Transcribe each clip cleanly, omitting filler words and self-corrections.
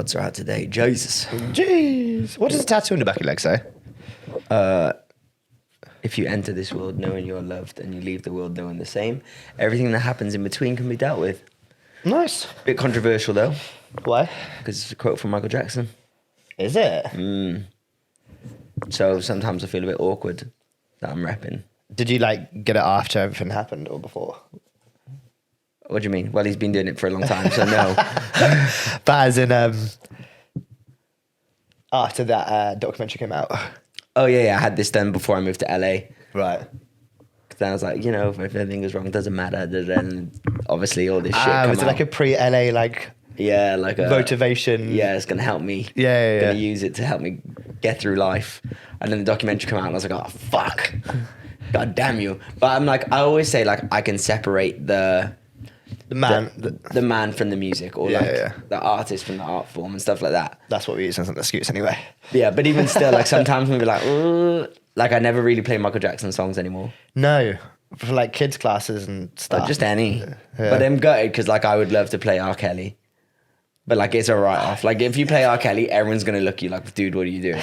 AirPods are out today. Jesus. Jeez. What does a tattoo on the back of your leg say? If you enter this world knowing you're loved and you leave the world knowing the same, everything that happens in between can be dealt with. Nice. Bit controversial though, Why? because it's a quote from Michael Jackson. Is it? So sometimes I feel a bit awkward that I'm rapping. Did you like get it after everything happened or before? What do you mean? Well, he's been doing it for a long time, so no. But as in after that documentary came out. Oh yeah, I had this done before I moved to LA. Right. Then I was like, if anything goes wrong, it doesn't matter. Then obviously all this shit Was it like a pre-LA like like a motivation? Yeah, it's gonna help me. Yeah. Gonna use it to help me get through life. And then the documentary came out, and I was like, oh fuck, god damn you. But I'm like, I always say like I can separate the man from the music, or the artist from the art form and stuff like that. That's what we use as an excuse anyway. Yeah, but even still, like sometimes we'll be like, ugh. Like I never really play Michael Jackson songs anymore. No, for like kids classes and stuff. Just any. Yeah. But I'm gutted because like I would love to play R. Kelly. But like it's a write-off. Like if you play R. Kelly, everyone's gonna look at you like, dude, what are you doing?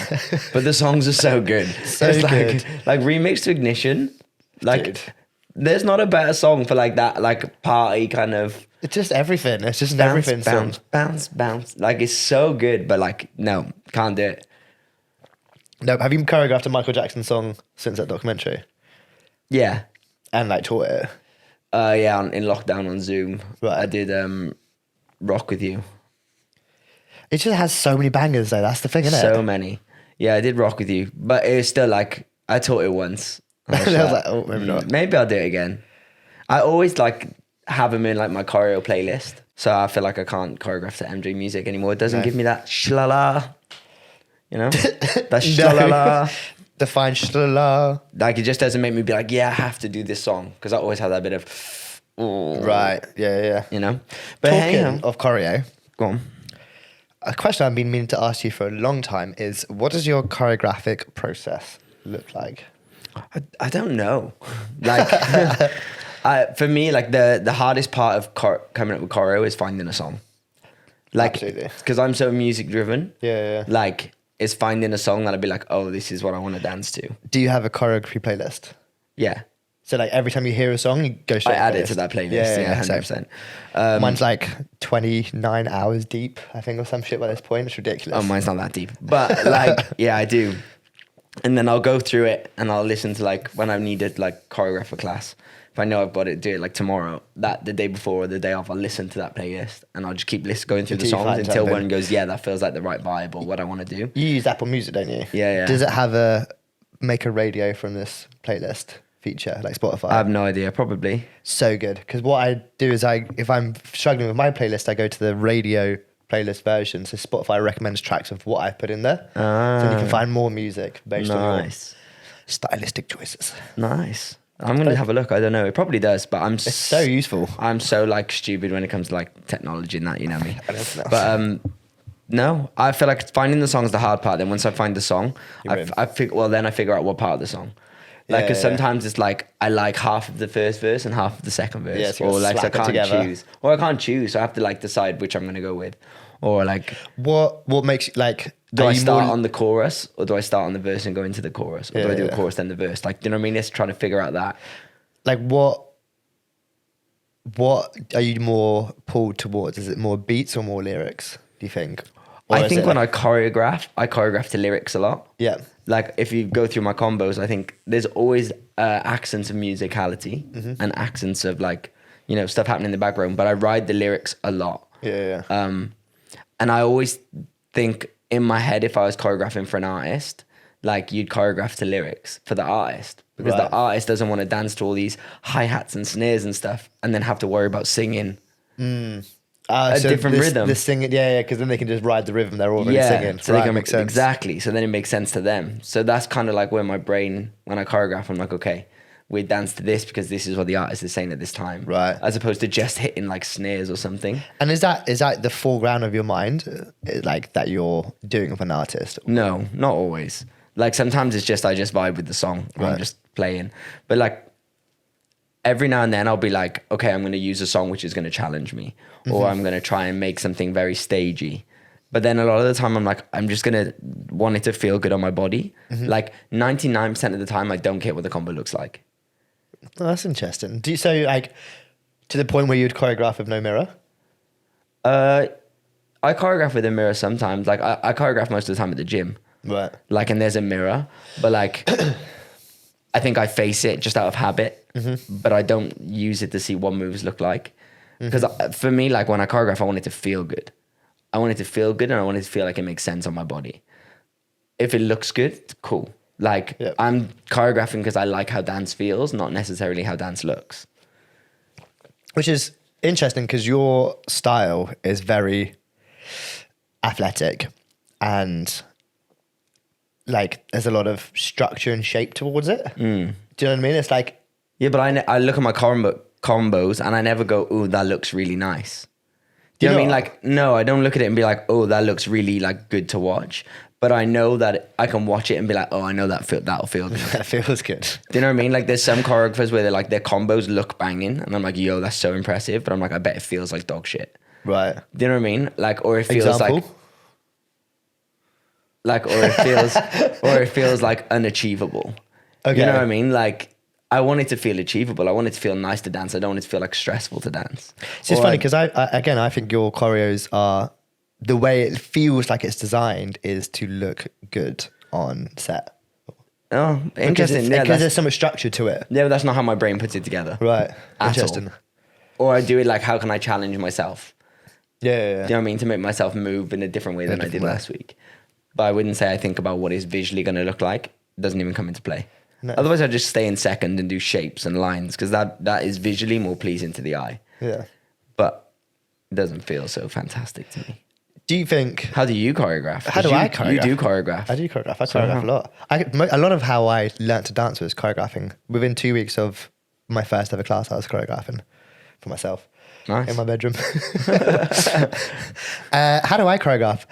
But the songs are so good. So it's good. Like Remix to Ignition. Like Dude. There's not a better song for like that, like party kind of. It's just everything. It's just an bounce, everything bounce, song. bounce, bounce. Like it's so good, but like no, can't do it. No, have you choreographed a Michael Jackson song since that documentary? Yeah. And like taught it? Yeah, in lockdown on Zoom. Right. I did Rock With You. It just has so many bangers though. That's the thing, isn't it? So many. Yeah, I did Rock With You, but it was still like I taught it once. I was like, oh, maybe not. Maybe I'll do it again. I always like have them in like my choreo playlist, so I feel like I can't choreograph to MJ music anymore. It doesn't give me that shlala, that shlala. Define shlala. Like it just doesn't make me be like, yeah, I have to do this song, because I always have that bit of, right, yeah. But Talking hey, of choreo, go on. a question I've been meaning to ask you for a long time is, what does your choreographic process look like? I don't know. Like, for me, like the hardest part of coming up with choreo is finding a song. Like, because I'm so music driven. Yeah. Like, it's finding a song that I'd be like, oh, this is what I want to dance to. Do you have a choreography playlist? Yeah. So like every time you hear a song, you go straight. I add it to that playlist. Yeah, 100%. Mine's like 29 hours deep, I think, or some shit by this point. It's ridiculous. Oh, mine's not that deep, but like, yeah, I do. And then I'll go through it and I'll listen to like when I needed like choreograph a class. If I know I've got to do it like tomorrow, that the day before or the day off, I'll listen to that playlist and I'll just keep going through the songs until one goes, yeah, that feels like the right vibe or what I want to do. You use Apple Music, don't you? Yeah. Does it have make a radio from this playlist feature like Spotify? I have no idea, probably. So good. Because what I do is if I'm struggling with my playlist, I go to the radio playlist version. So Spotify recommends tracks of what I put in there. So you can find more music based on your stylistic choices. Nice. I'm going to have a look. I don't know. It probably does, but it's so useful. I'm so like stupid when it comes to like technology and that, you know me. I don't know. But no, I feel like finding the song is the hard part. Then once I find the song, I figure out what part of the song. Like, because sometimes it's like I like half of the first verse and half of the second verse, yeah, so or like so I can't choose, or I can't choose. So I have to like decide which I'm going to go with, or like what makes you like. Do I start on the chorus, or do I start on the verse and go into the chorus, or do I do a chorus then the verse? Like, do you know what I mean? It's trying to figure out that. Like, what are you more pulled towards? Is it more beats or more lyrics? Do you think? I think when I choreograph to lyrics a lot. Yeah. Like if you go through my combos, I think there's always accents of musicality and accents of like, stuff happening in the background, but I ride the lyrics a lot. Yeah. And I always think in my head, if I was choreographing for an artist, like you'd choreograph to lyrics for the artist, because the artist doesn't want to dance to all these hi-hats and snares and stuff and then have to worry about singing a different rhythm. The singing, because then they can just ride the rhythm they're already singing. So they can make sense. Exactly. So then it makes sense to them. So that's kind of like where my brain, when I choreograph, I'm like, okay, we dance to this because this is what the artist is saying at this time. Right. As opposed to just hitting like snares or something. And is that the foreground of your mind, like that you're doing with an artist? No, not always. Like sometimes it's just I just vibe with the song. I'm just playing. But like every now and then I'll be like, okay, I'm going to use a song which is going to challenge me, or I'm going to try and make something very stagey. But then a lot of the time I'm like, I'm just going to want it to feel good on my body. Like 99% of the time, I don't care what the combo looks like. Oh, that's interesting. Do you, so like to the point where you'd choreograph with no mirror? I choreograph with a mirror sometimes. Like I choreograph most of the time at the gym. Right. Like, and there's a mirror, but like, I think I face it just out of habit, but I don't use it to see what moves look like. Because for me, like when I choreograph, I want it to feel good. I want it to feel good and I want it to feel like it makes sense on my body. If it looks good, cool. Like I'm choreographing because I like how dance feels, not necessarily how dance looks. Which is interesting because your style is very athletic and like there's a lot of structure and shape towards it. Do you know what I mean? It's like... Yeah, but I look at my combos and I never go, ooh, that looks really nice. Do you know what I mean? Like, no, I don't look at it and be like, oh, that looks really like good to watch. But I know that I can watch it and be like, oh, I know that'll feel good. That feels good. Do you know what I mean? Like there's some choreographers where they're like, their combos look banging. And I'm like, yo, that's so impressive. But I'm like, I bet it feels like dog shit. Right. Do you know what I mean? Like, or it feels Example? or it feels like unachievable. Okay. You know what I mean? Like, I want it to feel achievable. I want it to feel nice to dance. I don't want it to feel like stressful to dance. It's just funny because I think your choreos are, the way it feels like it's designed is to look good on set. Oh, interesting. Because there's so much structure to it. Yeah, but that's not how my brain puts it together. Right. At Interesting. all. Or I do it like, how can I challenge myself? Yeah. Do you know what I mean? To make myself move in a different way than I did last week. But I wouldn't say I think about what it's visually going to look like. It doesn't even come into play. No. Otherwise, I'd just stay in second and do shapes and lines because that is visually more pleasing to the eye. Yeah. But it doesn't feel so fantastic to me. Do you think... How do you choreograph? How do I choreograph? You do choreograph. I do choreograph. I choreograph a lot. A lot of how I learnt to dance was choreographing. Within 2 weeks of my first ever class, I was choreographing for myself. Nice. In my bedroom. How do I choreograph?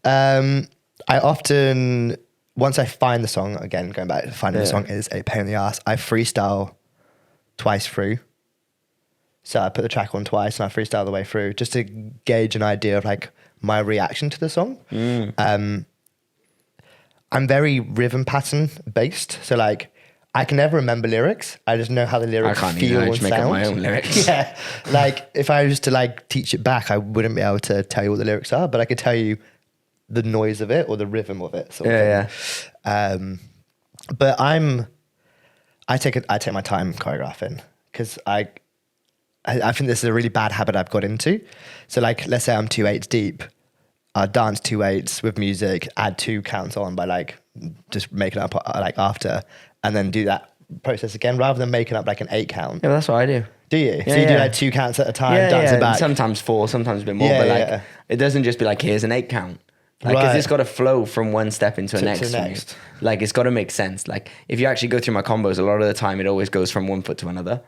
I often... Once I find the song, again, going back, finding the song is a pain in the ass. I freestyle twice through. So I put the track on twice and I freestyle the way through just to gauge an idea of like my reaction to the song. I'm very rhythm pattern based. So like I can never remember lyrics. I just know how the lyrics feel and sound. Make up my own lyrics. Yeah. Like if I was to like teach it back, I wouldn't be able to tell you what the lyrics are, but I could tell you the noise of it or the rhythm of it. Sort of thing. But I take my time choreographing because I think this is a really bad habit I've got into. So like, let's say I'm 2/8 deep, I'll dance 2/8 with music, add 2 counts on by like just making up like after, and then do that process again rather than making up like an 8 count. Yeah, that's what I do. Do you? Yeah, so you do like 2 counts at a time, dance it back. Sometimes 4, sometimes a bit more, but like it doesn't just be like, here's an 8 count. Like, because it's got to flow from one step into the next. Like, it's got to make sense. Like, if you actually go through my combos, a lot of the time, it always goes from one foot to another.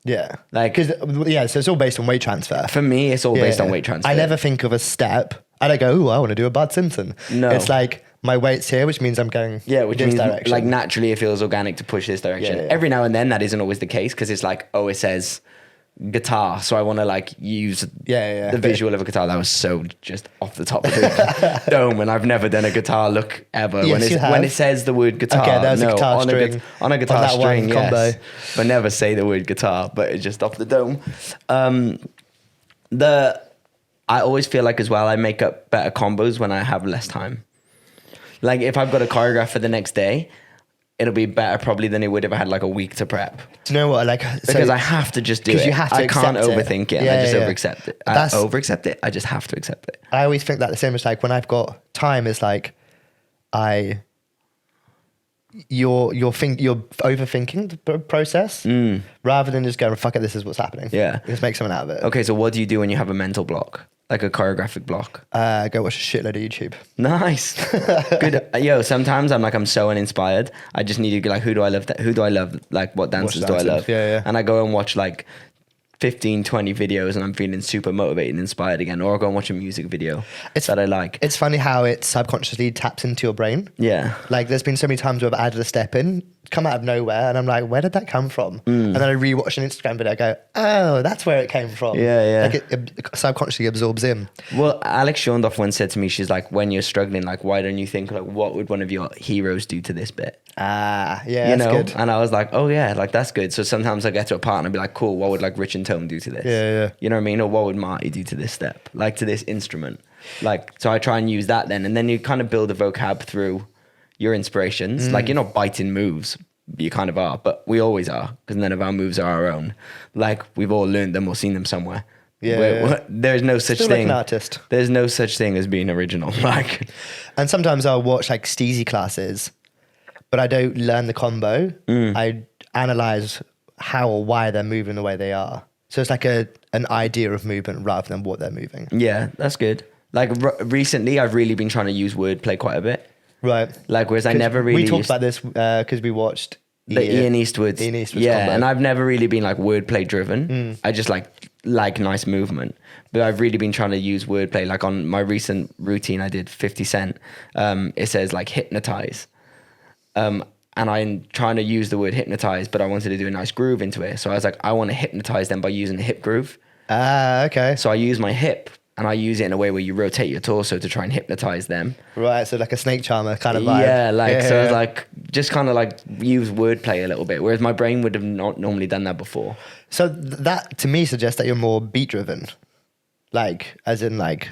Yeah. Like, so it's all based on weight transfer. For me, it's all based on weight transfer. I never think of a step. I don't go, ooh, I want to do a Bud Simpson. No. It's like, my weight's here, which means I'm going which this means direction. Like, naturally, it feels organic to push this direction. Every now and then, that isn't always the case, because it's like, oh, it says guitar, so I want to like use the visual of a guitar. That was so just off the top of the dome, and I've never done a guitar look ever. Yes, when it says the word guitar, there's a guitar string on a guitar string, combo. But never say the word guitar. But it's just off the dome. I always feel like as well, I make up better combos when I have less time. Like if I've got a choreograph for the next day, it'll be better probably than it would if I had like a week to prep. Do you know what? Because I have to just do it. You have to I can't overthink it. And I just overaccept it. I overaccept it. I just have to accept it. I always think that the same as like when I've got time is like you're overthinking the process rather than just going, fuck it, this is what's happening. Yeah. Just make something out of it. Okay, so what do you do when you have a mental block? Like a choreographic block? Go watch a shitload of YouTube. Nice. Good. Yo, sometimes I'm so uninspired. I just need to be like, who do I love? Who do I love? Like, what dances do I love? Yeah. And I go and watch like 15, 20 videos and I'm feeling super motivated and inspired again. Or I'll go and watch a music video that I like. It's funny how it subconsciously taps into your brain. Yeah. Like there's been so many times where I've added a step in come out of nowhere, and I'm like, where did that come from? And then I rewatch an Instagram video, I go, oh, that's where it came from. Yeah. Like it subconsciously absorbs in. Well, Alex Shondorf once said to me, she's like, when you're struggling, like, why don't you think, like, what would one of your heroes do to this bit? Yeah, you that's know? good. And I was like, oh yeah, like that's good. So sometimes I get to a part and I'd be like, cool, what would like Rich and Tone do to this? Yeah. You know what I mean? Or what would Marty do to this step? Like to this instrument. Like, so I try and use that then. And then you kind of build a vocab through your inspirations. Like you're not biting moves, you kind of are, but we always are because none of our moves are our own. Like we've all learned them or seen them somewhere. There's no such Still thing. like an artist. There's no such thing as being original. Like, and sometimes I'll watch like steezy classes, but I don't learn the combo. I analyze how or why they're moving the way they are. So it's like an idea of movement rather than what they're moving. Yeah, that's good. Like recently, I've really been trying to use wordplay quite a bit. Right. Like, whereas I never really We talked about this because we watched the Ian Eastwood's. Yeah, combo. and I've never really been like wordplay driven. I just like nice movement. But I've really been trying to use wordplay. Like on my recent routine, I did 50 Cent. It says like hypnotize. And I'm trying to use the word hypnotize, but I wanted to do a nice groove into it. So I was like, I want to hypnotize them by using a hip groove. Okay. So I use my hip and I use it in a way where you rotate your torso to try and hypnotize them. Right, so like a snake charmer kind of vibe. Yeah, so I was like, just kind of like use wordplay a little bit, whereas my brain would have not normally done that before. So that to me suggests that you're more beat driven. Like, as in like,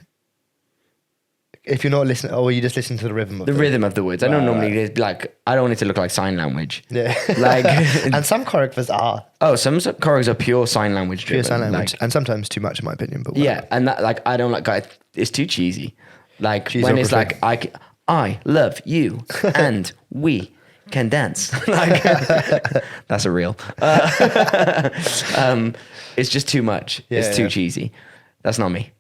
if you're not listening, or you just listen to the rhythm of rhythm of the words. I don't normally like. I don't want it to look like sign language. Yeah, like, and some choreographers are. Oh, some choreographers are pure sign language driven. Pure sign language, like, and sometimes too much, in my opinion. But yeah, and that like I don't like. It's too cheesy. Like when it's like I love you and we can dance. Like that's a real. It's just too much. It's too cheesy. That's not me.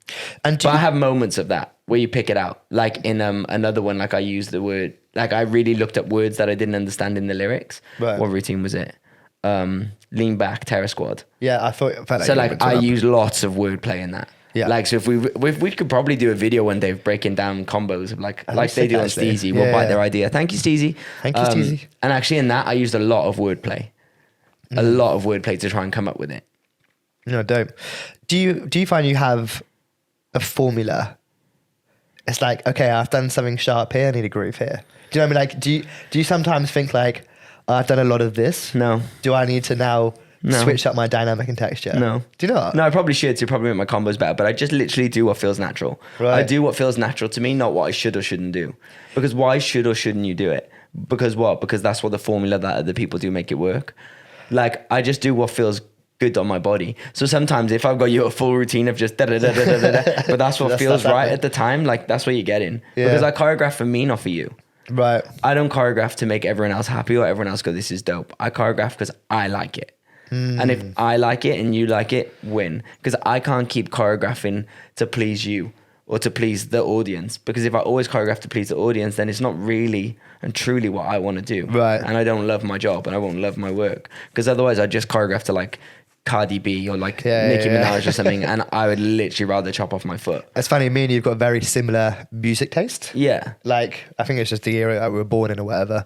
But I have moments of that where you pick it out. Like in another one, like I used the word, like I really looked up words that I didn't understand in the lyrics. Right. What routine was it? Lean back, terror squad. Yeah, I felt like so. Like I use lots of wordplay in that. Yeah. Like so, if we could probably do a video one day of breaking down combos of like they do on Steezy. We'll bite their idea. Thank you, Steezy. Thank you, Steezy. And actually, in that, I used a lot of wordplay. A lot of wordplay to try and come up with it. No, dope. Do you find you have a formula? It's like, okay, I've done something sharp here, I need a groove here. Do you know what I mean? Like, do you sometimes think like, I've done a lot of this? No. Do I need to now switch up my dynamic and texture? No. Do you not? No, I probably should to probably make my combos better, but I just literally do what feels natural. Right. I do what feels natural to me, not what I should or shouldn't do. Because why should or shouldn't you do it? Because what? Because that's what the formula that other people do make it work. Like, I just do what feels good on my body. So sometimes if I've got you a full routine of just da-da-da-da-da-da, but that's what feels right at the time, like that's what you get in. Yeah. Because I choreograph for me, not for you. Right. I don't choreograph to make everyone else happy or everyone else go, this is dope. I choreograph because I like it. And if I like it and you like it, win. Because I can't keep choreographing to please you or to please the audience. Because if I always choreograph to please the audience, then it's not really and truly what I want to do. Right. And I don't love my job and I won't love my work. Because otherwise I just choreograph to like Cardi B or like Nicki Minaj or something, and I would literally rather chop off my foot. It's funny, me and you've got very similar music taste. Yeah. Like, I think it's just the era that we were born in or whatever.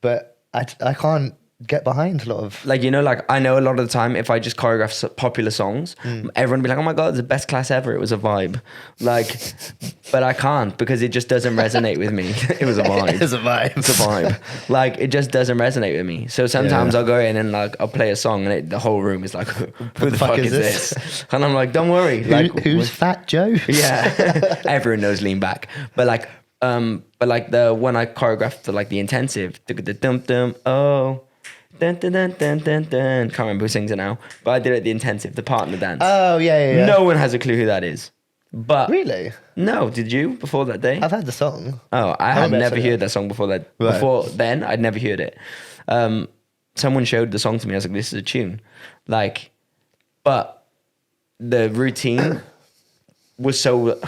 But I can't get behind a lot of... Like, you know, like I know a lot of the time if I just choreograph popular songs, everyone would be like, oh my God, it's the best class ever. It was a vibe. Like, but I can't because it just doesn't resonate with me. It was a vibe. It's a vibe. It's a vibe. Like, it just doesn't resonate with me. So sometimes I'll go in and like, I'll play a song and the whole room is like, who the fuck is this? And I'm like, don't worry. Like, who's Fat Joe? Yeah. Everyone knows Lean Back. But like the when I choreographed the like the intensive, the dum dum oh. Dun, dun, dun, dun, dun, dun. Can't remember who sings it now, but I did it at the intensive, the partner dance. Oh yeah. No one has a clue who that is. But really, no. Did you before that day? I've heard the song. Oh, I had never heard that song before that. Right. Before then, I'd never heard it. Someone showed the song to me. I was like, "This is a tune," like, but the routine was so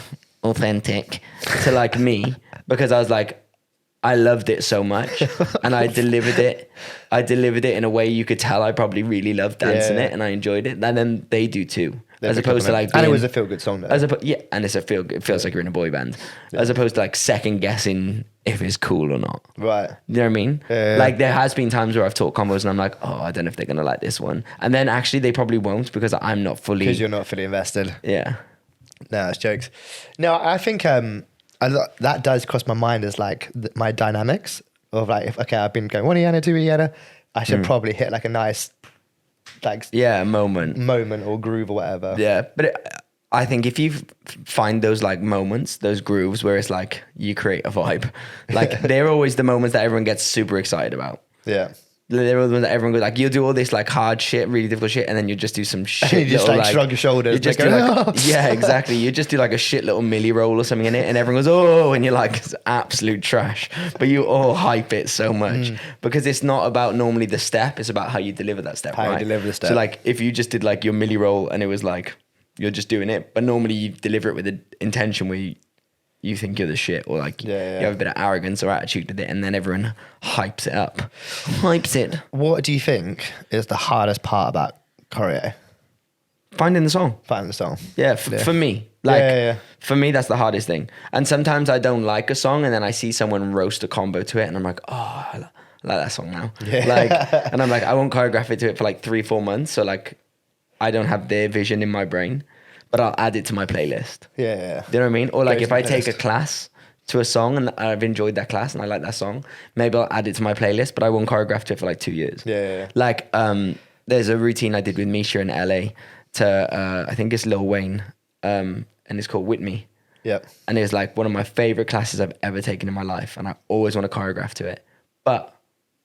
authentic to like me because I was like, I loved it so much, and I delivered it. I delivered it in a way you could tell I probably really loved dancing it, and I enjoyed it. And then they do too, as opposed to like. And it was a feel good song though. Yeah, and it's a feel. It feels like you're in a boy band, as opposed to like second guessing if it's cool or not. Right. You know what I mean? Yeah. Like there has been times where I've taught combos and I'm like, oh, I don't know if they're gonna like this one, and then actually they probably won't because I'm not fully. Because you're not fully invested. Yeah. No, it's jokes. No, I think that does cross my mind as like my dynamics of like, if I've been going 1 Iana, 2 Iana, I should probably hit like a nice like moment or groove or whatever. Yeah, but I think if you find those like moments, those grooves where it's like you create a vibe, like they're always the moments that everyone gets super excited about. Yeah. They're the ones that everyone goes like, you'll do all this like hard shit, really difficult shit, and then you just do some shit. You just little, like shrug your shoulders. You just do yeah, exactly. You just do like a shit little milli roll or something in it, and everyone goes, oh, and you're like, it's absolute trash. But you all hype it so much because it's not about normally the step; it's about how you deliver that step. How you deliver the step. So like, if you just did like your milli roll and it was like you're just doing it, but normally you deliver it with an intention where you think you're the shit, or like you have a bit of arrogance or attitude with it, and then everyone hypes it up. Hypes it. What do you think is the hardest part about choreo? Finding the song. Finding the song. Yeah, for me. Like, for me, that's the hardest thing. And sometimes I don't like a song, and then I see someone roast a combo to it, and I'm like, oh, I like that song now. Yeah. Like, and I'm like, I won't choreograph it to it for like 3-4 months, so like, I don't have their vision in my brain. But I'll add it to my playlist. Yeah. Do you know what I mean? Or like if I take a playlist. class to a song and I've enjoyed that class and I like that song, maybe I'll add it to my playlist, but I won't choreograph to it for like 2 years. Yeah. Like there's a routine I did with Misha in LA to, I think it's Lil Wayne, and it's called With Me. Yep. And it's like one of my favorite classes I've ever taken in my life. And I always want to choreograph to it. But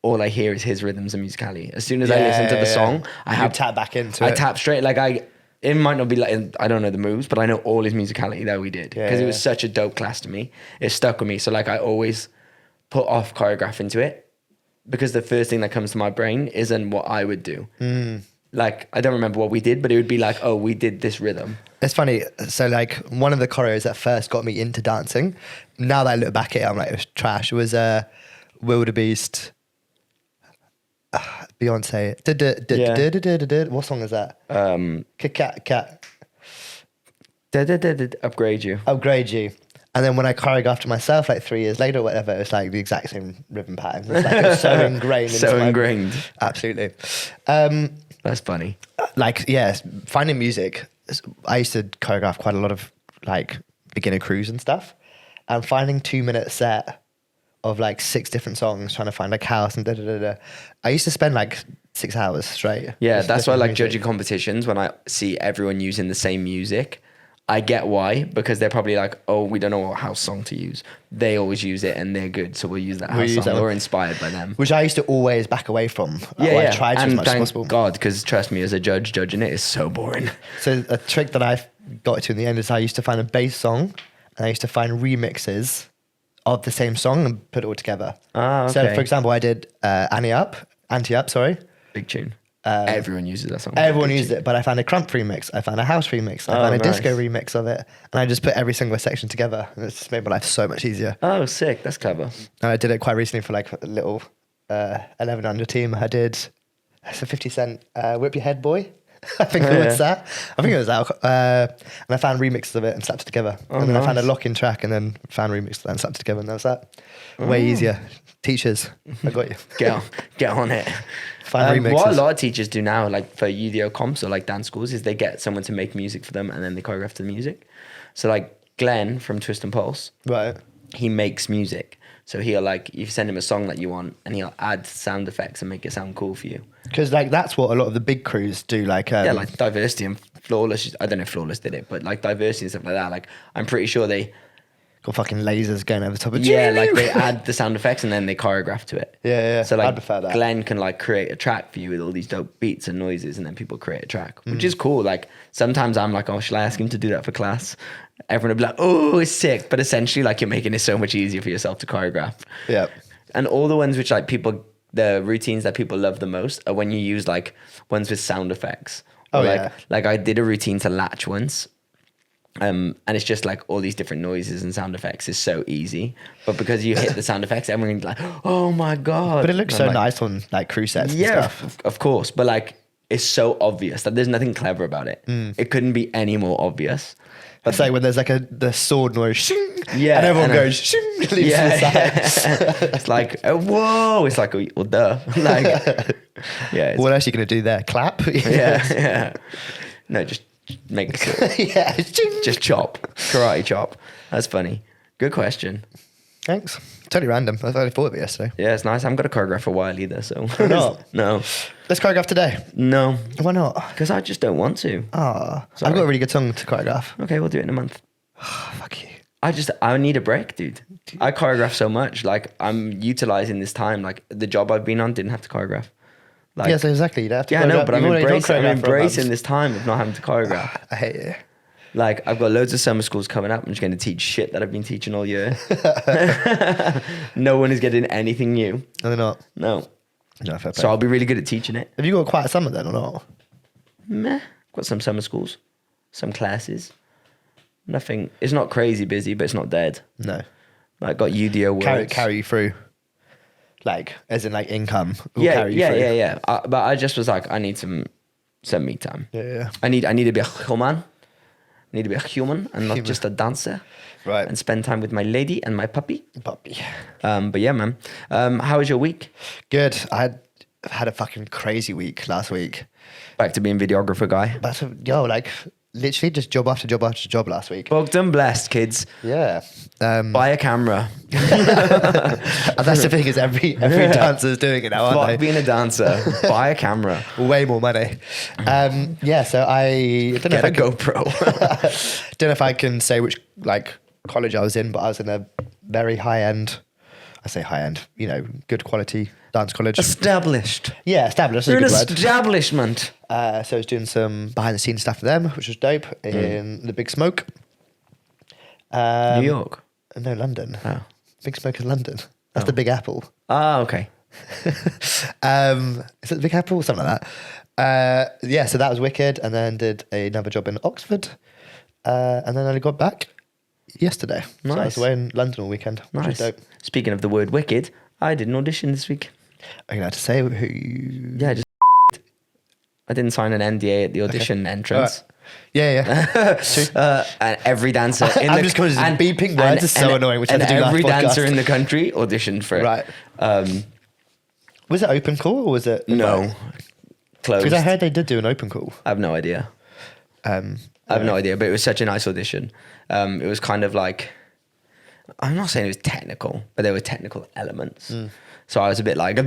all I hear is his rhythms and musicality. As soon as I listen to the song, I tap back into it. I tap straight. Like it might not be like, I don't know the moves, but I know all his musicality that we did because it was such a dope class to me. It stuck with me. So like I always put off choreographing to it because the first thing that comes to my brain isn't what I would do. Like I don't remember what we did, but it would be like, oh, we did this rhythm. It's funny. So like one of the choreos that first got me into dancing, now that I look back at it, I'm like, it was trash. It was Wildebeest. Beyonce. What song is that? Cat. Upgrade You. Upgrade You. And then when I choreographed it myself, like 3 years later or whatever, it's like the exact same rhythm pattern. It's like it's so ingrained. So ingrained. Absolutely. That's funny. Like, yeah, finding music. I used to choreograph quite a lot of like beginner crews and stuff. And finding 2-minute set of like 6 different songs, trying to find like house and I used to spend like 6 hours straight. Yeah, that's why I like judging competitions when I see everyone using the same music. I get why, because they're probably like, oh, we don't know what house song to use. They always use it and they're good, so we'll use that house song. We're inspired by them. Which I used to always back away from. I tried to as much as possible. God, because trust me, as a judge, judging it is so boring. So a trick that I got to in the end is I used to find a bass song and I used to find remixes of the same song and put it all together. Ah, okay. So for example, I did Anti Up, Big tune. Everyone uses that song. Everyone uses it, but I found a crump remix, I found a house remix, I found a disco remix of it, and I just put every single section together, and it's just made my life so much easier. Oh, sick. That's clever. And I did it quite recently for like a little 11 under team. I did a 50 Cent Whip Your Head Boy. I think it was that. I think it was that. And I found remixes of it and slapped it together. And then I found a lock-in track and then found remixes of that and slapped it together, and that was that. Way easier. Teachers, I got you. Get on it. Find remixes. What a lot of teachers do now, like for UDO comps or like dance schools, is they get someone to make music for them and then they choreograph to the music. So like Glenn from Twist and Pulse, right? He makes music. So he'll like, you send him a song that you want and he'll add sound effects and make it sound cool for you. Because like that's what a lot of the big crews do. Like like Diversity and Flawless. I don't know if Flawless did it, but like Diversity and stuff like that. Like I'm pretty sure they got fucking lasers going over the top of it. Yeah, like they add the sound effects and then they choreograph to it. Yeah. So like I'd prefer that. Glenn can like create a track for you with all these dope beats and noises, and then people create a track, which is cool. Like sometimes I'm like, oh, shall I ask him to do that for class? Everyone would be like, oh, it's sick. But essentially, like you're making it so much easier for yourself to choreograph. Yeah. And all the ones which like people, the routines that people love the most are when you use like ones with sound effects. Or like I did a routine to Latch once, And it's just like all these different noises and sound effects is so easy. But because you hit the sound effects, everyone's like, oh my God. But it looks And so I'm like, nice on like crew sets and yeah, stuff. of course. But like, it's so obvious that there's nothing clever about it. It couldn't be any more obvious. I'd say when there's like the sword noise, shing, Yeah, and everyone and goes, shing, leaps to the side. It's like, whoa. It's like, well, duh. Like, yeah. What else are you going to do there? Clap? Yeah. No, just make Yeah. Shing. just chop. Karate chop. That's funny. Good question. Thanks. Totally random. I only thought of it yesterday. Yeah, it's nice. I haven't got a choreograph for a while either, so. not? No. Let's choreograph today. No. Why not? Because I just don't want to. Ah, Sorry. I've got a really good song to choreograph. Okay, we'll do it in a month. Fuck you. I need a break, dude. I choreograph so much. Like, I'm utilizing this time. Like, the job I've been on didn't have to choreograph. Like, Yes, exactly. You don't have to yeah, I know, choreograph. but I'm You've already done embracing choreograph for a month. this time of not having to choreograph. I hate it. Like, I've got loads of summer schools coming up. I'm just going to teach shit that I've been teaching all year. No one is getting anything new. No, they're not. No. No, fair play. So I'll be really good at teaching it. Have you got quite a summer then or not? Meh. Got some summer schools, some classes. Nothing. It's not crazy busy, but it's not dead. No. Like, got UDO worlds. Carry you through. Like, as in like income. Will Yeah, carry you through. yeah. But I just was like, I need some me time. Yeah. I need to be a human. I need to be a human and not Human. just a dancer. Right. And spend time with my lady and my puppy. Puppy. But yeah, man. How was your week? Good. I had a fucking crazy week last week. Back to being videographer guy. But like literally just job after job after job last week. Booked and blessed, kids. Yeah. Buy a camera. And that's the thing is every dancer's doing it now, aren't Fuck they? being a dancer. Buy a camera. Way more money. Yeah, so I don't know Get if a I can, GoPro. don't know if I can say which like college I was in, but I was in a very high end. I say high end, good quality dance college. Established. Yeah, established. You're an That's a good word. establishment. So I was doing some behind the scenes stuff for them, which was dope in the Big Smoke. New York. No, London. Oh. Big Smoke is London. That's the Big Apple. Ah, okay. Is it the Big Apple? Something like that. Yeah, so that was wicked. And then did another job in Oxford. And then I got back yesterday. So I was Nice. away in London all weekend, which was Nice. dope. Speaking of the word wicked, I did an audition this week. Are you allowed to say who you... Yeah, just I didn't sign an NDA at the audition entrance. Yeah. True. And every dancer in I'm the just conscious of beeping words is so annoying, which I and had to do last every dancer podcast. in the country auditioned for it. Right. Was it open call or was it... No. Closed. Because I heard they did do an open call. I have no idea. I have no idea, but it was such a nice audition. It was kind of like, I'm not saying it was technical, but there were technical elements. So I was a bit like,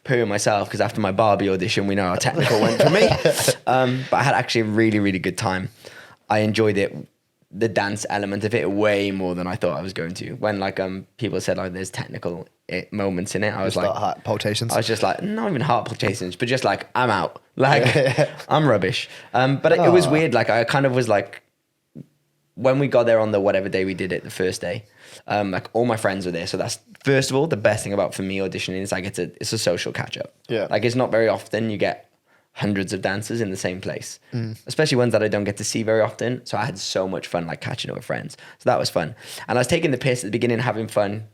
pooing myself because after my Barbie audition, we know how technical went for me. But I had actually a really, really good time. I enjoyed it, the dance element of it, way more than I thought I was going to. When like people said like there's technical moments in it, I was like, heart palpitations. I was just like, not even heart palpitations, but just like, I'm out. Like, I'm rubbish. But it was weird. Like, I kind of was like, when we got there on the whatever day we did it, the first day, like all my friends were there. So that's, first of all, the best thing about for me auditioning is like, it's a social catch up. Yeah. Like, it's not very often you get hundreds of dancers in the same place, especially ones that I don't get to see very often. So I had so much fun, like catching up with friends. So that was fun. And I was taking the piss at the beginning, having fun,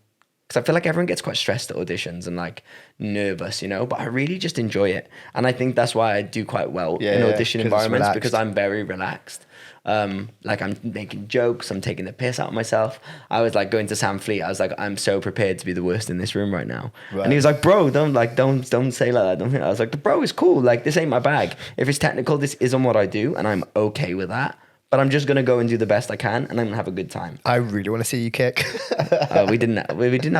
because I feel like everyone gets quite stressed at auditions and like nervous, but I really just enjoy it. And I think that's why I do quite well in audition 'cause it's environments, relaxed. because I'm very relaxed. Like I'm making jokes, I'm taking the piss out of myself. I was like going to Sam Fleet, I was like, I'm so prepared to be the worst in this room right now. Right. And he was like, bro, don't say like that. Don't think. I was like, the bro is cool. Like, this ain't my bag. If it's technical, this isn't what I do, and I'm okay with that. But I'm just gonna go and do the best I can, and I'm gonna have a good time. I really want to see you kick. We didn't have we did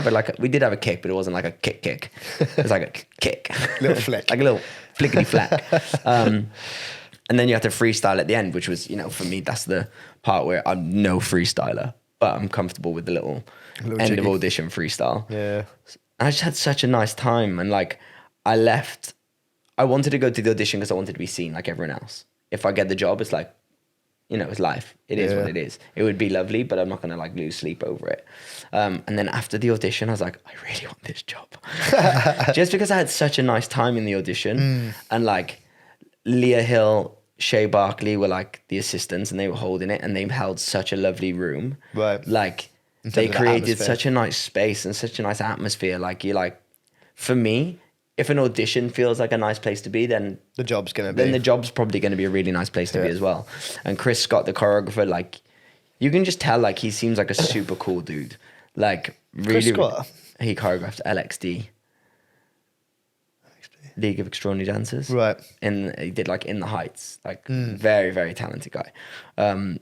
have a kick, but it wasn't like a kick. It was like a kick, Little flick. like a little flickety flack. And then you have to freestyle at the end, which was, for me, that's the part where I'm no freestyler, but I'm comfortable with the little end jiggy. of audition freestyle. Yeah. And I just had such a nice time, and like I left. I wanted to go to the audition because I wanted to be seen like everyone else. If I get the job, it's like, it's life. It is what it is. It would be lovely, but I'm not going to like lose sleep over it. And then after the audition, I was like, I really want this job. Just because I had such a nice time in the audition. And like Leah Hill Shay Barkley were like the assistants, and they were holding it, and they held such a lovely room. Right. Like they created such a nice space and such a nice atmosphere. Like you like, for me, if an audition feels like a nice place to be, then the job's probably going to be a really nice place to be as well. And Chris Scott, the choreographer, like you can just tell like he seems like a super cool dude. Like really, he choreographed LXD. League of Extraordinary Dancers. Right. And he did like In the Heights, like very, very talented guy. And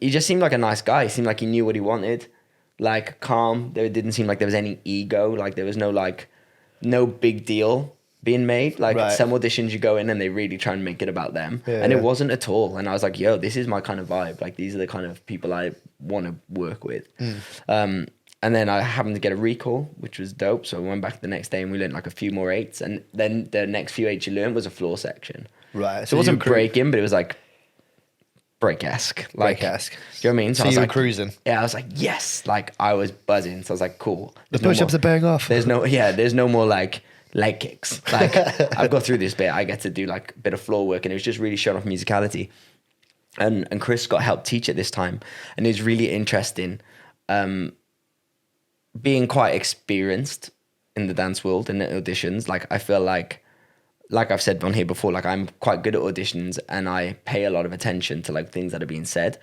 he just seemed like a nice guy. He seemed like he knew what he wanted, like calm. There didn't seem like there was any ego. Like there was no big deal being made. Like some auditions you go in and they really try and make it about them. Yeah, and it wasn't at all. And I was like, yo, this is my kind of vibe. Like these are the kind of people I want to work with. And then I happened to get a recall, which was dope. So I went back the next day and we learned like a few more eights. And then the next few eights you learned was a floor section. Right. So it wasn't breaking, but it was like break-esque. Like, you know what I mean? So you were cruising. Yeah, I was like, yes. Like I was buzzing. So I was like, cool. The push-ups are paying off. There's no more like leg kicks. Like I've got through this bit. I get to do like a bit of floor work, and it was just really showing off musicality. And Chris Scott helped teach it this time. And it was really interesting. Being quite experienced in the dance world and auditions, like I feel like I've said on here before, like I'm quite good at auditions and I pay a lot of attention to like things that are being said,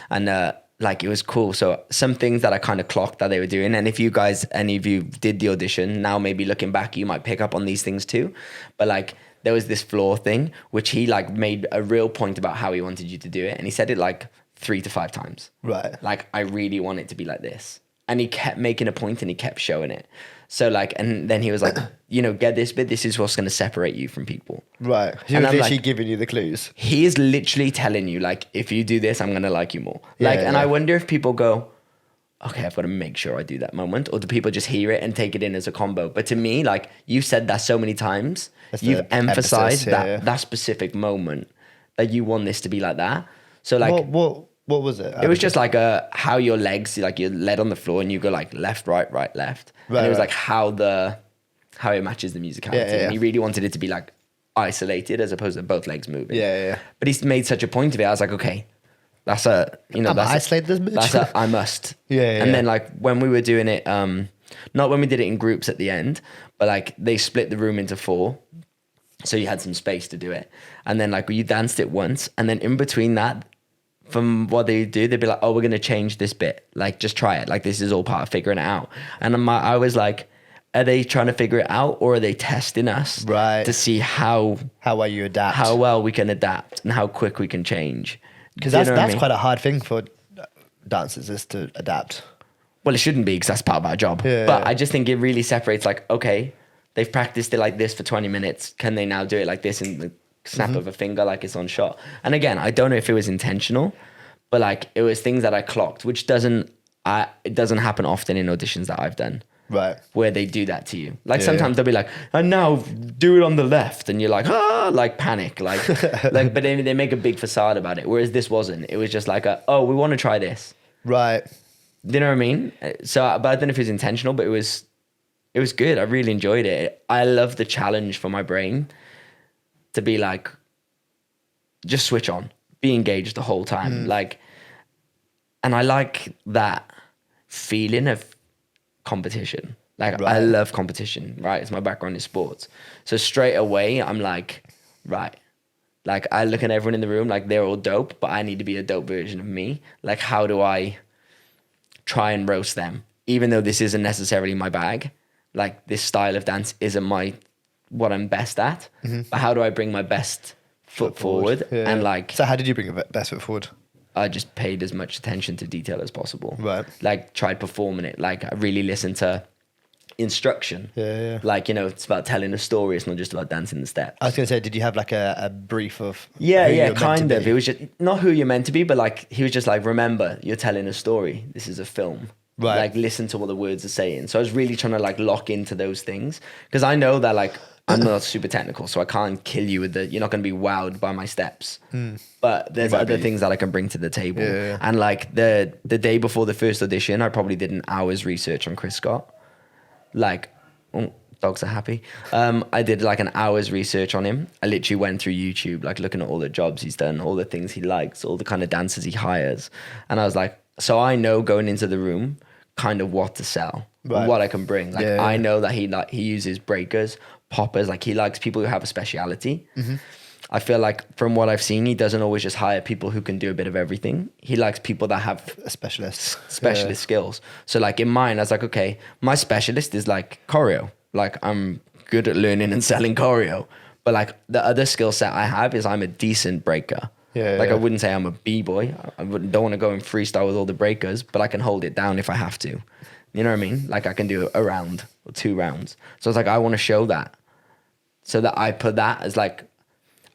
and like it was cool. So some things that I kind of clocked that they were doing, and if you guys, any of you did the audition, now maybe looking back, you might pick up on these things too. But like there was this floor thing, which he like made a real point about how he wanted you to do it, and he said it like 3 to 5 times. Right. Like I really want it to be like this. And he kept making a point and he kept showing it. So like, and then he was like, you know, get this bit. This is what's going to separate you from people. Right. He was literally giving you the clues. He is literally telling you like, if you do this, I'm going to like you more. Like, and I wonder if people go, okay, I've got to make sure I do that moment. Or do people just hear it and take it in as a combo? But to me, like you said that so many times, you've emphasized that specific moment that you want this to be like that. So like, what was it? It was just like how your legs, like you're led on the floor and you go like left, right, right, left. Right, and it was like how it matches the musicality. And he really wanted it to be like isolated as opposed to both legs moving. Yeah. But he made such a point of it. I was like, okay, that's isolate this bitch. I must. Yeah. And then like when we were doing it, not when we did it in groups at the end, but like they split the room into 4. So you had some space to do it. And then like you danced it once, and then in between that, from what they do, they'd be like, oh, we're going to change this bit. Like, just try it. Like, this is all part of figuring it out. And I was like, are they trying to figure it out, or are they testing us to see how well you adapt, how well we can adapt and how quick we can change? Because that's quite a hard thing for dancers, is to adapt. Well, it shouldn't be, because that's part of our job. But I just think it really separates like, okay, they've practiced it like this for 20 minutes. Can they now do it like this in the snap of a finger, like it's on shot? And again, I don't know if it was intentional, but like it was things that I clocked, which it doesn't happen often in auditions that I've done. Right. Where they do that to you. Like sometimes they'll be like, and now do it on the left. And you're like, like panic. Like, but then they make a big facade about it. Whereas this wasn't. It was just like, we want to try this. Right. Do you know what I mean? So, but I don't know if it was intentional, but it was good. I really enjoyed it. I love the challenge for my brain to be like, just switch on, be engaged the whole time. Like, and I like that feeling of competition. Like, I love competition, right? It's my background in sports. So straight away, I'm like, right. Like, I look at everyone in the room, like they're all dope, but I need to be a dope version of me. Like, how do I try and roast them? Even though this isn't necessarily my bag, like this style of dance isn't what I'm best at, but how do I bring my best foot forward? And like, so how did you bring your best foot forward? I just paid as much attention to detail as possible. Right. Like tried performing it. Like I really listened to instruction. Like, you know, it's about telling a story. It's not just about dancing the steps. I was going to say, did you have like a brief of kind of. It was just not who you're meant to be, but like he was just like, remember, you're telling a story. This is a film. Right. Like listen to what the words are saying. So I was really trying to like lock into those things, because I know that like I'm not super technical, so I can't kill you with you're not going to be wowed by my steps. But there's other things that I can bring to the table. And like the day before the first audition, I probably did an hour's research on Chris Scott. Like Dogs are happy. I did like an hour's research on him. I literally went through YouTube, like looking at all the jobs he's done, all the things he likes, all the kind of dancers he hires. And I was like, so I know going into the room kind of what to sell, what I can bring. Like I know that he uses breakers, poppers, like he likes people who have a speciality. I feel like from what I've seen, he doesn't always just hire people who can do a bit of everything. He likes people that have a specialist skills. So like in mine, I was like, okay, my specialist is like choreo. Like I'm good at learning and selling choreo, but like the other skill set I have is I'm a decent breaker. I wouldn't say I'm a b-boy. Don't want to go and freestyle with all the breakers, but I can hold it down if I have to. You know what I mean? Like I can do a round or 2 rounds. So it's like, I want to show that. So that I put that as like,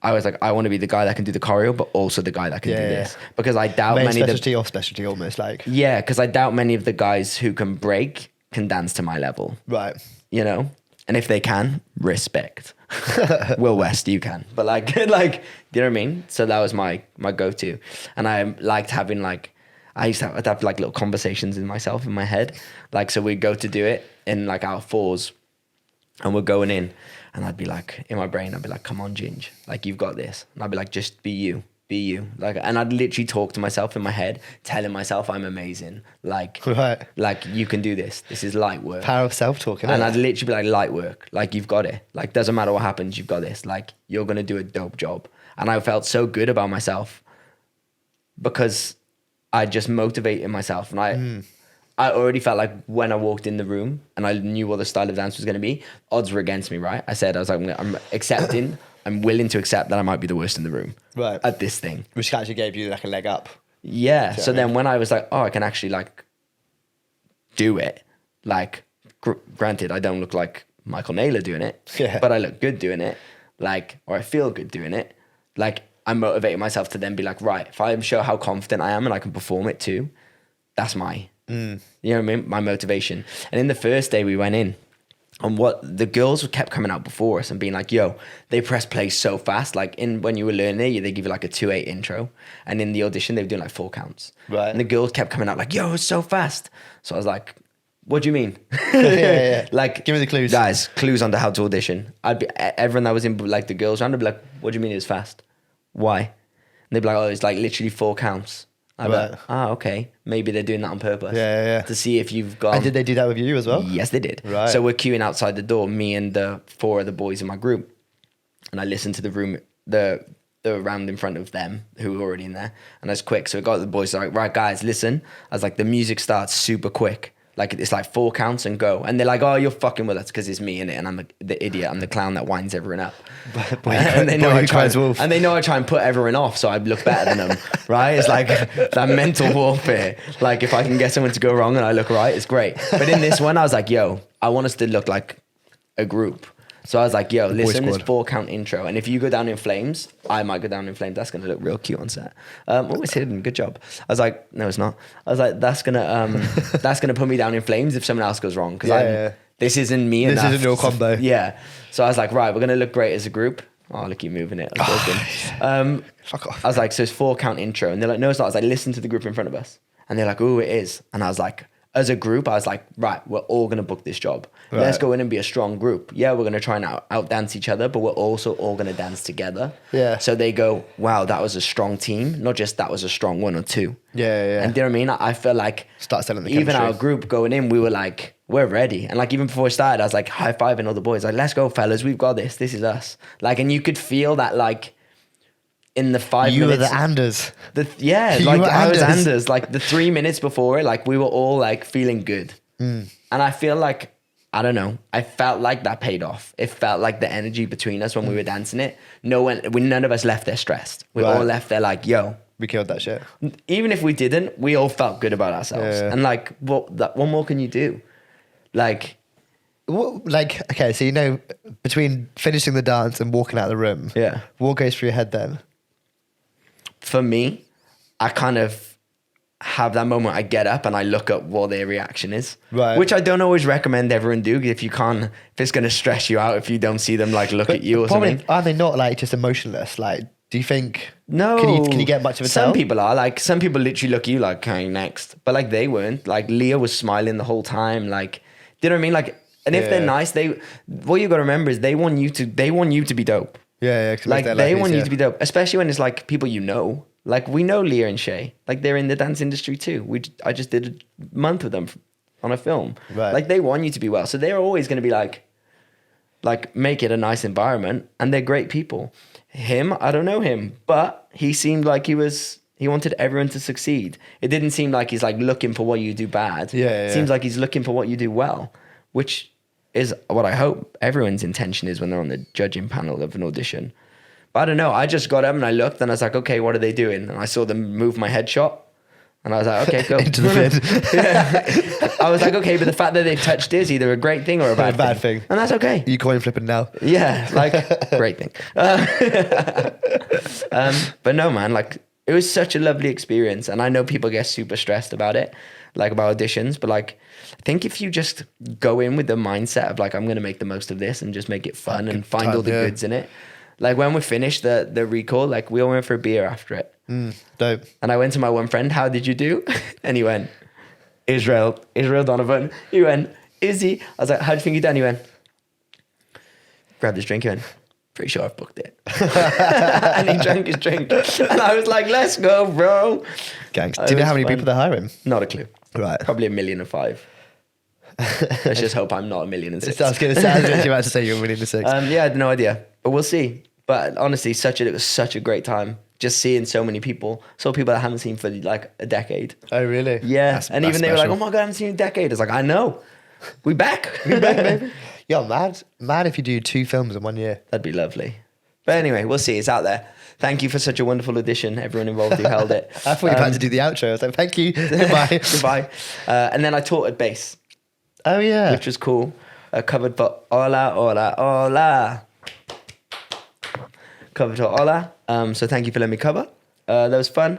I was like, I want to be the guy that can do the choreo, but also the guy that can do this. Because I doubt many specialty or specialty almost like. Yeah, because I doubt many of the guys who can break can dance to my level. Right. You know? And if they can, respect. Will West, you can. But like, do you know what I mean? So that was my go-to. And I liked having like, I'd have like little conversations in myself in my head. Like, so we'd go to do it in like our 4s and we're going in and I'd be like, in my brain, I'd be like, come on, Ginge, like you've got this. And I'd be like, just be you. Be you. Like, and I'd literally talk to myself in my head, telling myself I'm amazing. Like, like you can do this. This is light work. Power of self-talk. And I'd literally be like, light work. Like, you've got it. Like, doesn't matter what happens, you've got this. Like, you're going to do a dope job. And I felt so good about myself because I just motivated myself. And I already felt like when I walked in the room and I knew what the style of dance was going to be, odds were against me, right? I was like, I'm accepting. I'm willing to accept that I might be the worst in the room at this thing. Which actually gave you like a leg up. Yeah. So then when I was like, oh, I can actually like do it. Like, granted, I don't look like Michael Naylor doing it, but I look good doing it. Like, or I feel good doing it. Like, I motivated myself to then be like, right, if I show how confident I am and I can perform it too, that's you know what I mean? My motivation. And in the first day we went in, and what the girls kept coming out before us and being like, yo, they press play so fast. Like when you were learning it, they give you like a 2/8 intro. And in the audition, they were doing like 4 counts. Right. And the girls kept coming out like, yo, it's so fast. So I was like, what do you mean? Like, give me the clues. Guys, clues on how to audition. Everyone that was in like the girls round would be like, what do you mean it's fast? Why? And they'd be like, oh, it's like literally 4 counts. I'd be like, okay. Maybe they're doing that on purpose. To see if you've got. And did they do that with you as well? Yes, they did. Right. So we're queuing outside the door, me and the 4 other boys in my group. And I listened to the room, the round in front of them who were already in there. And I was quick. So I got the boys like, right, guys, listen. I was like, the music starts super quick. Like, it's like 4 counts and go. And they're like, oh, you're fucking with us because it's me in it. And I'm the idiot. I'm the clown that winds everyone up. And they know I try and put everyone off so I look better than them, right? It's like that mental warfare. Like, if I can get someone to go wrong and I look right, it's great. But in this one, I was like, yo, I want us to look like a group. So I was like, yo, listen, this 4 count intro. And if you go down in flames, I might go down in flames. That's going to look real cute on set. Always hidden. Good job. I was like, no, it's not. I was like, that's going to put me down in flames if someone else goes wrong. Because this isn't me. This isn't your combo. Yeah. So I was like, right, we're going to look great as a group. Oh, look, you moving it. Fuck off. I was like, so it's 4 count intro. And they're like, no, it's not. I was like, listen to the group in front of us. And they're like, oh, it is. And I was like, as a group, I was like, right, we're all going to book this job. Right. Let's go in and be a strong group. Yeah, we're going to try and out-dance each other, but we're also all going to dance together. Yeah. So they go, wow, that was a strong team. Not just that was a strong 1 or 2. Yeah. And do you know what I mean? I feel like start selling the even chemistry. Our group going in, we were like, we're ready. And like, even before it started, I was like high-fiving all the boys. Like, let's go, fellas. We've got this. This is us. Like, and you could feel that like, in the 5 minutes. You were the Anders. I was Anders. Like the 3 minutes before it, like we were all like feeling good. And I feel like, I don't know, I felt like that paid off. It felt like the energy between us when we were dancing it. None of us left there stressed. We all left there like, yo. We killed that shit. Even if we didn't, we all felt good about ourselves. Yeah. And like, what more can you do? Like, okay, so you know, between finishing the dance and walking out of the room, what goes through your head then? For me, I kind of have that moment. I get up and I look at what their reaction is, right? Which I don't always recommend everyone do. If it's going to stress you out if you don't see them like look at you or something. Are they not like just emotionless? Like, do you think? No. Can you get much of a Some people are like. Some people literally look at you like, okay, next. But like they weren't. Like Leah was smiling the whole time. Like, do you know what I mean? Like And if they're nice, what you got to remember is they want you to be dope. Yeah. Like they want you to be dope, especially when it's like people you know. Like we know Leah and Shay. Like they're in the dance industry too. I just did a month with them on a film. Right. Like they want you to be well, so they're always going to be like make it a nice environment, and they're great people. Him, I don't know him, but he seemed like he wanted everyone to succeed. It didn't seem like he's like looking for what you do bad. Yeah. It seems like he's looking for what you do well, which is what I hope everyone's intention is when they're on the judging panel of an audition. But I don't know. I just got up and I looked and I was like, okay, what are they doing? And I saw them move my headshot. And I was like, okay, go. Into the bin. I was like, okay, but the fact that they touched is either a great thing or a bad thing. And that's okay. You coin flipping now. Yeah, like, great thing. But no, man, like, it was such a lovely experience. And I know people get super stressed about it, like about auditions. But like, I think if you just go in with the mindset of like, I'm going to make the most of this and just make it fun and find all the goods in it. Like when we finished the recall, like we all went for a beer after it. Dope. And I went to my one friend, how did you do? And he went, Israel Donovan. He went, Izzy. I was like, how do you think you done? He went, grabbed his drink. He went, pretty sure I've booked it. And he drank his drink. And I was like, let's go, bro. Gangs. Do you know how many people they're hiring? Not a clue. Right. Probably 1,000,005. Let's just hope I'm not 1,000,006. I was going to say, I was literally about to say you're 1,000,006. Yeah, I had no idea. But we'll see. But honestly, it was such a great time. Just seeing so many people. Saw people that I haven't seen for like a decade. Oh, really? Yeah. That's Even they were like, special. oh my God, I haven't seen you in a decade. It's like, I know. We back. We back, baby. Yo, mad if you do 2 films in 1 year. That'd be lovely. But anyway, we'll see. It's out there. Thank you for such a wonderful audition. Everyone involved who held it. I thought you were about to do the outro. I was like, thank you. Goodbye. Goodbye. And then I taught at bass, Oh, yeah. which was cool. Covered for Hola, Hola, Hola. Covered for Hola. So thank you for letting me cover. That was fun.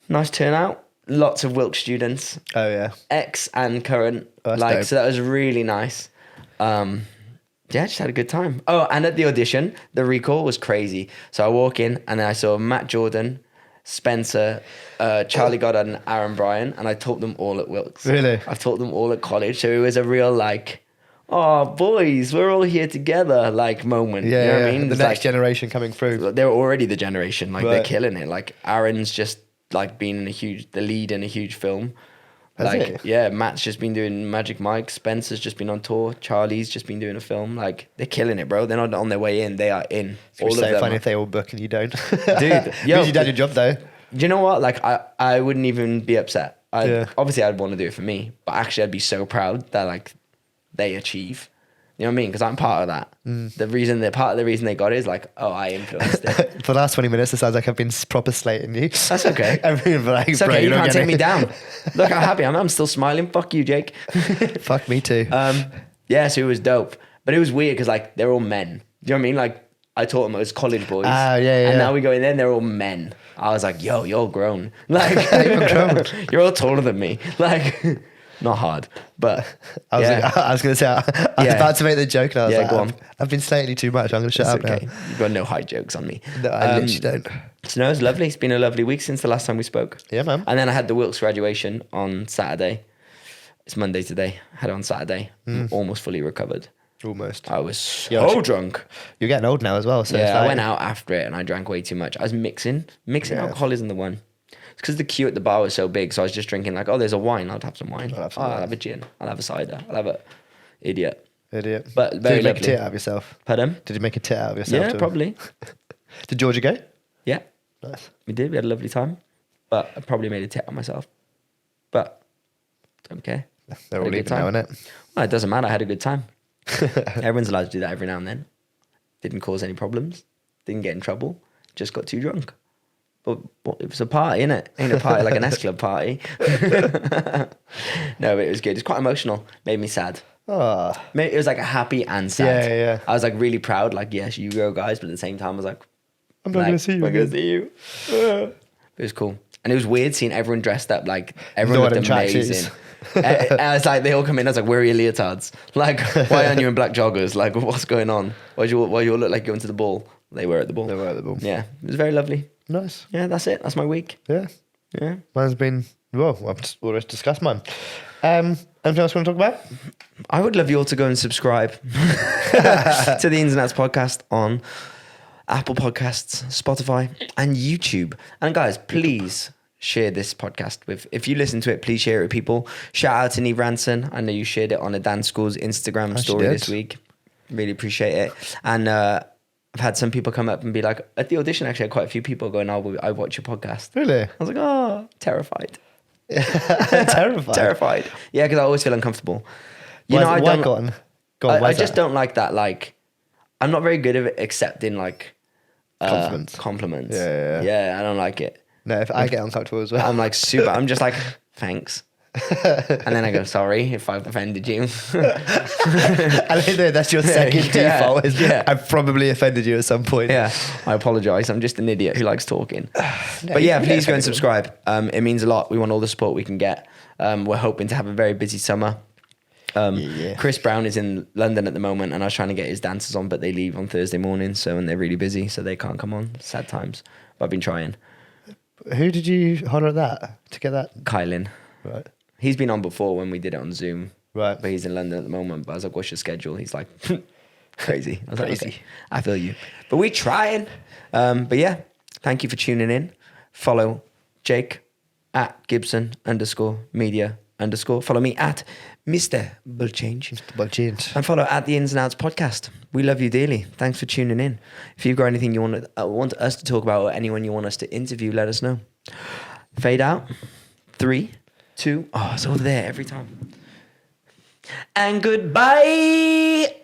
Nice turnout. Lots of Wilkes students. Oh, yeah. Ex and current. Oh, that's dope. So that was really nice. Yeah, just had a good time. Oh, and at the audition, the recall was crazy. So I walk in and I saw Matt Jordan, Spencer, Charlie Goddard and Aaron Bryan, and I taught them all at Wilkes. Really? I've taught them all at college. So it was a real like, oh, boys, we're all here together, like moment. Yeah, you know what I mean? The It's next like, generation coming through. they're already the generation. Like, they're Right. killing it. Like, Aaron's just like been in the lead in a huge film. Has Like, he? yeah, Matt's just been doing Magic Mike. Spencer's just been on tour. Charlie's just been doing a film. Like, they're killing it, bro. They're not on their way in. They are in. It's All of so them. funny if they all book and you don't. Dude, yo, Means you done your job, though. Do you know what? Like, I wouldn't even be upset. Yeah. Obviously, I'd want to do it for me. But actually, I'd be so proud that, like, they achieve. You know what I mean? Because I'm part of that. Part of the reason they got it is like, oh, I influenced it. For the last 20 minutes, it sounds like I've been proper slating you. That's okay. Everyone like, It's bro, okay. You don't can't get take it. me down. Look how happy I'm still smiling. Fuck you, Jake. Fuck me too. Yeah, so it was dope. But it was weird because, like, they're all men. Do you know what I mean? Like, I taught them as college boys. Ah, yeah. And now we go in there and they're all men. I was like, yo, you're grown. Like, You're grown. You're all taller than me. Like, not hard, but I was going to say, I was Yeah. about to make the joke and I was Yeah, like, go on. I've been slating you too much. I'm going to shut it's up okay. now. You've got no high jokes on me. No, I literally don't. So no, it's lovely. It's been a lovely week since the last time we spoke. Yeah, man. And then I had the Wilkes graduation on Saturday. It's Monday today. I had it on Saturday. I'm almost fully recovered. Almost. I was so Yeah, drunk. You're getting old now as well. So it's Yeah, I like- went out after it and I drank way too much. I was mixing. Yeah. Alcohol isn't the one. It's because the queue at the bar was so big. So I was just drinking like, oh, there's a wine. I'll have some wine. I'll have some I'll wine. have a gin. I'll have a cider. I'll have a idiot. Idiot. But Did very you make a lovely. tit out of yourself? Pardon? Did you make a tit out of yourself? Yeah, too? probably. Did Georgia go? Yeah, Nice. we did. We had a lovely time. But I probably made a tit on myself. But don't care. They're Had all a good leaving now, time. innit? Well, it doesn't matter. I had a good time. Everyone's allowed to do that every now and then. Didn't cause any problems. Didn't get in trouble. Just got too drunk. But it was a party, innit? Ain't a party like an S Club party. No, but it was good. It's quite emotional. Made me sad. Oh, It was like a happy and sad. Yeah. I was like really proud. Like, yes, you go, guys. But at the same time, I was like, I'm not going to see you I'm going again. to see you. It was cool. And it was weird seeing everyone dressed up. Like, everyone No one looked in amazing. And I was like, they all come in. I was like, where are your leotards? Like, why aren't you in black joggers? Like, what's going on? Why do you all look like you're going to the ball? They were at the ball. They were at the ball. Yeah, it was very lovely. Nice. Yeah, that's it. That's my week. Yeah. Yeah. Mine's been Well, I've just already discussed mine. Anything else you want to talk about? I would love you all to go and subscribe to the Ins and Outs podcast on Apple Podcasts, Spotify, and YouTube. And guys, please share this podcast with, if you listen to it, please share it with people. Shout out to Neve Ranson. I know you shared it on a dance school's Instagram story this week. Really appreciate it. And I've had some people come up and be like, at the audition, actually, I had quite a few people going, "Oh, I watch your podcast." Really? I was like, oh, terrified. Terrified. Yeah, because I always feel uncomfortable. Why go on? I just don't like that. Like, I'm not very good at accepting like compliments. Yeah, I don't like it. No, if I get uncomfortable as well. I'm like I'm just like, thanks. And then I go, sorry if I've offended you. I don't know, that's your second default. I've probably offended you at some point. Yeah, I apologise. I'm just an idiot who likes talking. But yeah, please go and subscribe. It means a lot. We want all the support we can get. We're hoping to have a very busy summer. Chris Brown is in London at the moment, and I was trying to get his dancers on, but they leave on Thursday morning, and they're really busy, so they can't come on. Sad times. But I've been trying. Who did you holler at that to get that? Kylan. Right. He's been on before when we did it on Zoom. Right. But he's in London at the moment. But I was like, what's your schedule? He's like, crazy. I was like, okay, I feel you. But we're trying. But yeah, thank you for tuning in. Follow Jake at Gibson_media_. Follow me at Mr. Bullchange. Mr. Bullchange. And follow at the Ins and Outs podcast. We love you dearly. Thanks for tuning in. If you've got anything you want us to talk about or anyone you want us to interview, let us know. Fade out. 3, 2. Oh, it's over there every time. And goodbye.